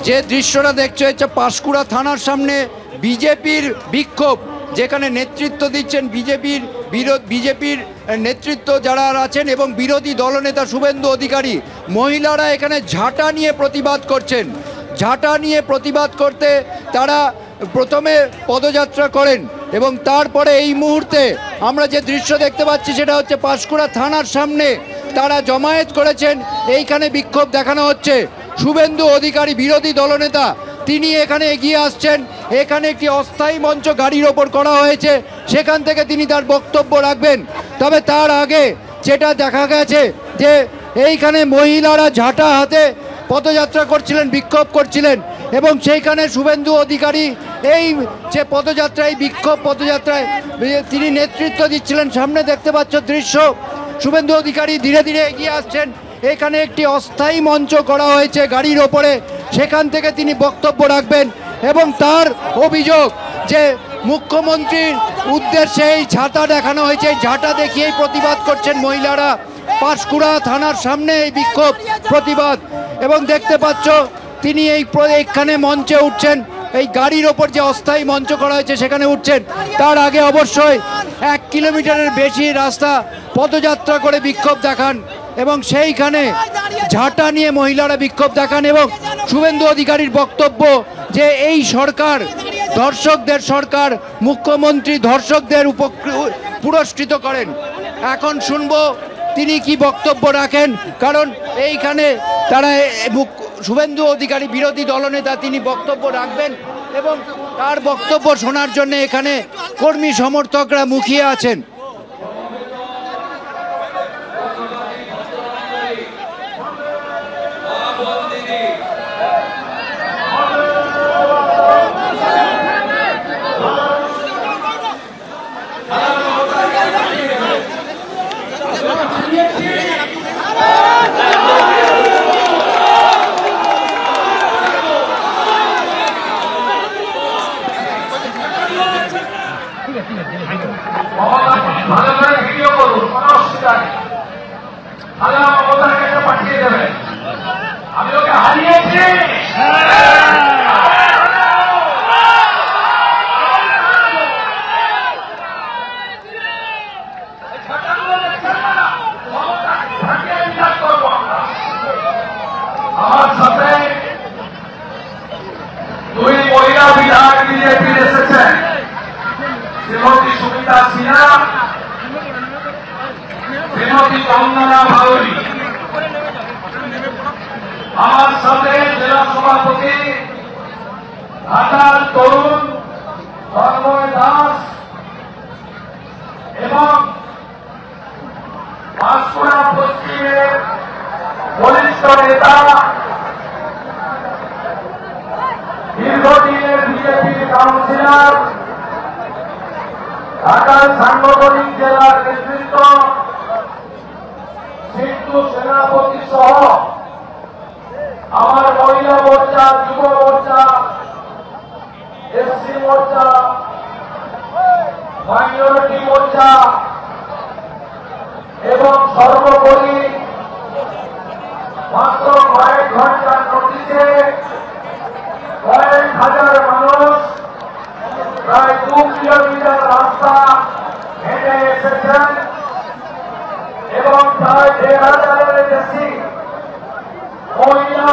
যে দৃশ্যটা দেখছো হচ্ছে পাঁশকুড়া থানার সামনে বিজেপির বিক্ষোভ, যেখানে নেতৃত্ব দিচ্ছেন বিজেপির নেতৃত্ব যারা আছেন এবং বিরোধী দলনেতা শুভেন্দু অধিকারী। মহিলারা এখানে ঝাঁটা নিয়ে প্রতিবাদ করছেন। ঝাঁটা নিয়ে প্রতিবাদ করতে তারা প্রথমে পদযাত্রা করেন এবং তারপরে এই মুহূর্তে আমরা যে দৃশ্য দেখতে পাচ্ছি সেটা হচ্ছে পাঁশকুড়া থানার সামনে তারা জমায়েত করেছেন। এইখানে বিক্ষোভ দেখানো হচ্ছে। শুভেন্দু অধিকারী বিরোধী দলনেতা তিনি এখানে এগিয়ে আসছেন। এখানে একটি অস্থায়ী মঞ্চ গাড়ির ওপর করা হয়েছে, সেখান থেকে তিনি তার বক্তব্য রাখবেন। তবে তার আগে যেটা দেখা গেছে যে এইখানে মহিলারা ঝাঁটা হাতে পদযাত্রা করছিলেন, বিক্ষোভ করছিলেন এবং সেইখানে শুভেন্দু অধিকারী এই যে পদযাত্রা, এই বিক্ষোভ পদযাত্রায় তিনি নেতৃত্ব দিচ্ছিলেন। সামনে দেখতে পাচ্ছ দৃশ্য, শুভেন্দু অধিকারী ধীরে ধীরে এগিয়ে আসছেন। এখানে একটি অস্থায়ী মঞ্চ করা হয়েছে গাড়ির ওপরে, সেখান থেকে তিনি বক্তব্য রাখবেন এবং তার অভিযোগ যে মুখ্যমন্ত্রীর উদ্দেশ্যে এই ঝাঁটা দেখানো হয়েছে, এই ঝাঁটা দেখিয়েই প্রতিবাদ করছেন মহিলারা। পাঁশকুড়া থানার সামনে এই বিক্ষোভ প্রতিবাদ এবং দেখতে পাচ্ছ তিনি এইখানে মঞ্চে উঠছেন, এই গাড়ির ওপর যে অস্থায়ী মঞ্চ করা হয়েছে সেখানে উঠছেন। তার আগে অবশ্যই 1 কিলোমিটারের বেশি রাস্তা পদযাত্রা করে বিক্ষোভ দেখান এবং সেইখানে ঝাঁটা নিয়ে মহিলারা বিক্ষোভ দেখান এবং শুভেন্দু অধিকারীর বক্তব্য যে এই সরকার ধর্ষকদের সরকার, মুখ্যমন্ত্রী ধর্ষকদের পুরস্কৃত করেন। এখন শুনবো তিনি কি বক্তব্য রাখেন, কারণ এইখানে তারা শুভেন্দু অধিকারী বিরোধী দলনেতা তিনি বক্তব্য রাখবেন এবং তার বক্তব্য শোনার জন্য এখানে কর্মী সমর্থকরা মুখিয়ে আছেন। পাঠিয়ে দেবেন, আমি ওকে হারিয়েছি। আমার সাথে 2 মহিলা বিধায়ক বিজেপির এসেছেন, শ্রীমতী সুমিতা সিনহা, শ্রীমতী চন্দনা ভাউরি। আমার সাথে জেলা সভাপতি ঘাটাল তরুণ তন্ময় দাস এবং পাঁশকুড়া পশ্চিমের বরিষ্ঠ নেতা, দীর্ঘদিনের বিজেপির কাউন্সিলর, ঘাটাল সাংগঠনিক জেলার নেতৃত্ব, সিন্ধু সেনাপতি সহ আমার মহিলা মোর্চা, যুব মোর্চা, এসসি মোর্চা, মাইনরিটি মোর্চা এবং সর্বোপরি মাত্র কয়েক ঘন্টার নোটিশে কয়েক হাজার মানুষ প্রায় 2 কিলোমিটার রাস্তা হেঁটে এসেছেন এবং প্রায় 1,500-এর বেশি মহিলা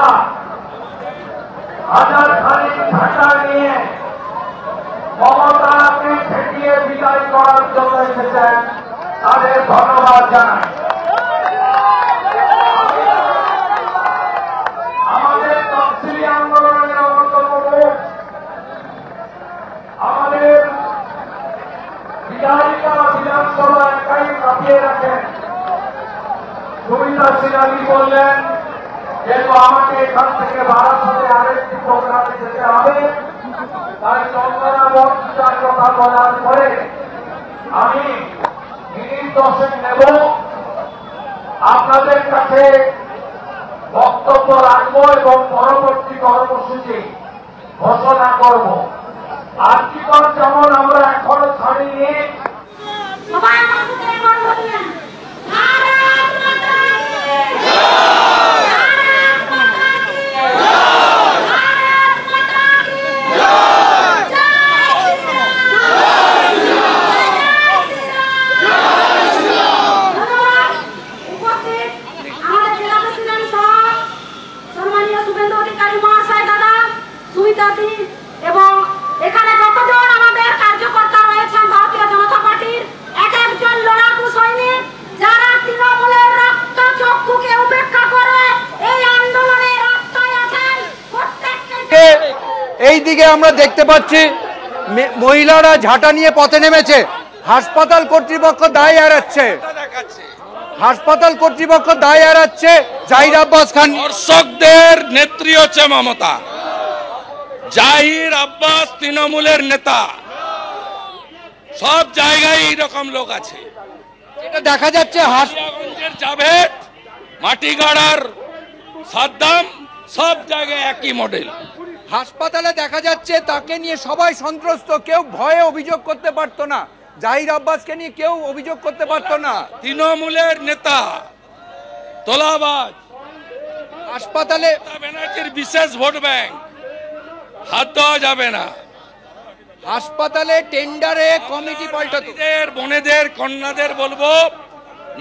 হাজারখানিক ঝাঁটা নিয়ে মমতাকে ঠেকিয়ে বিদায় করার জন্য এসেছেন। তাদের ধন্যবাদ জানাই। আমাদের তফসিলি আন্দোলনের অন্যতম রূপ আমাদের বিধায়িকা বিধানসভা একাই কাঁপিয়ে রাখেন। সুমিতা সিনহা বললেন যেহেতু আমাকে এখান থেকে বারাসাতে আরেকটি প্রোগ্রামে যেতে হবে, তাই চন্দনা বর্ষার কথা বলার পরে আমি মিনিট 10 নেব, আপনাদের কাছে বক্তব্য রাখবো এবং পরবর্তী কর্মসূচি ঘোষণা করব। আজীবন যেমন আমরা এখনো ছাড়িনি, এই দিকে আমরা দেখতে পাচ্ছি মহিলারা ঝাঁটা নিয়ে পথে নেমেছে। হাসপাতাল কর্তৃপক্ষ দায় এড়াচ্ছে, হাসপাতাল কর্তৃপক্ষ দায় এড়াচ্ছে। জাহির আব্বাস খান, দর্শকদের নেত্রী হচ্ছে মমতা, জাহির আব্বাস তৃণমূলের নেতা, সব জায়গায় এইরকম লোক আছে। এটা দেখা যাচ্ছে হাসপাতালের জাভেদ, মাটিগাড়ার সাদ্দাম, সব জায়গায় একই মডেল। হাসপাতালে দেখা যাচ্ছে তাকে নিয়ে সবাই সন্ত্রস্ত, কেউ ভয়ে অভিযোগ করতে পারতো না। জাহির আব্বাসকে নিয়ে কেউ অভিযোগ করতে পারতো না। তৃণমূলের নেতা তোলাবাজ, হাসপাতালে ব্যানার্জির বিশেষ ভোট ব্যাংক, হাত দেওয়া যাবে না। হাসপাতালে টেন্ডারে কমিটি পাল্টাতো। বোনেদের কন্যাদের বলবো,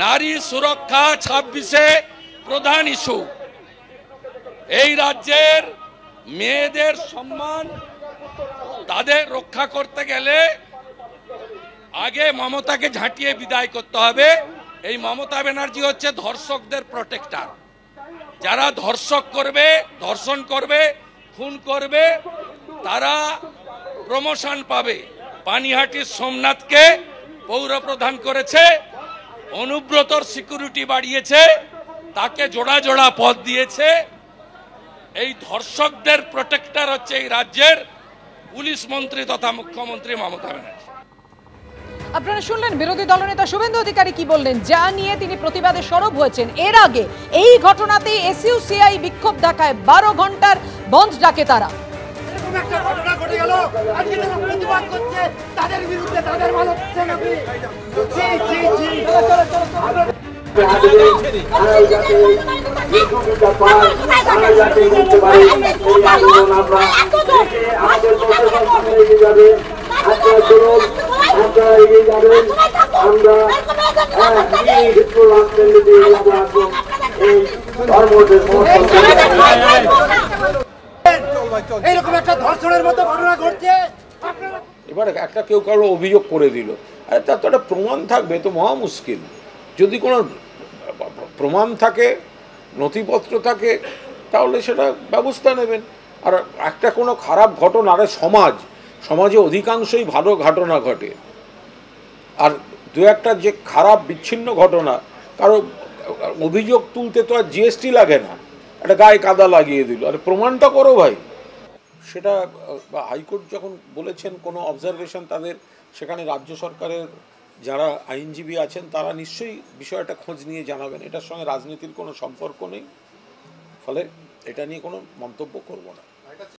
নারী সুরক্ষা 26-এ প্রধান ইস্যু। এই রাজ্যের মেয়েদের সম্মান, তাদের রক্ষা করতে গেলে আগে মমতাকে ঝাঁটিয়ে বিদায় করতে হবে। এই মমতা ব্যানার্জি হচ্ছে ধর্ষকদের প্রোটেক্টর। যারা ধর্ষক করবে, ধর্ষণ করবে, খুন করবে, তারা প্রমোশন পাবে। পানিহাটির সোমনাথকে পৌর প্রধান করেছে, অনুব্রতর সিকিউরিটি বাড়িয়েছে, তাকে জোড়া জোড়া পদ দিয়েছে। এই ধর্ষকদের প্রোটেক্টর হচ্ছে এই রাজ্যের পুলিশ মন্ত্রী তথা মুখ্যমন্ত্রী মমতা ব্যানার্জি। আপনারা শুনলেন বিরোধী দলনেতা শুভেন্দু অধিকারী কি বললেন, যা নিয়ে তিনি প্রতিবাদে সরব হয়েছেন। এর আগে এই ঘটনাতেই এসইউসিআই বিক্ষোভ দেখায়, 12 ঘন্টার বন্ধ ডাকে তারা। একটা ঘটনা ঘটে গেল, আজকে তারা প্রতিবাদ করছে তাদের বিরুদ্ধে, তাদের ভালো হচ্ছে না। এইরকম একটা ধর্ষণের মতো ঘটনা ঘটছে। এবার একটা কেউ কারো অভিযোগ করে দিল, আরে তার তো একটা প্রমাণ থাকবে, তো মহা মুশকিল। যদি কোনো প্রমাণ থাকে, নথিপত্র থাকে, তাহলে সেটা ব্যবস্থা নেবেন। আর একটা কোনো খারাপ ঘটনা, আরে সমাজে অধিকাংশই ভালো ঘটনা ঘটে, আর দু একটা যে খারাপ বিচ্ছিন্ন ঘটনা, কারো অভিযোগ তুলতে তো আর জিএসটি লাগে না, একটা গায়ে কাদা লাগিয়ে দিল, আর প্রমাণটা করো ভাই। সেটা হাইকোর্ট যখন বলেছেন কোনো অবজারভেশন তাদের, সেখানে রাজ্য সরকারের যারা আইনজীবী আছেন তারা নিশ্চয়ই বিষয়টা খোঁজ নিয়ে জানাবেন। এটার সঙ্গে রাজনীতির কোনো সম্পর্ক নেই, ফলে এটা নিয়ে কোনো মন্তব্য করব না।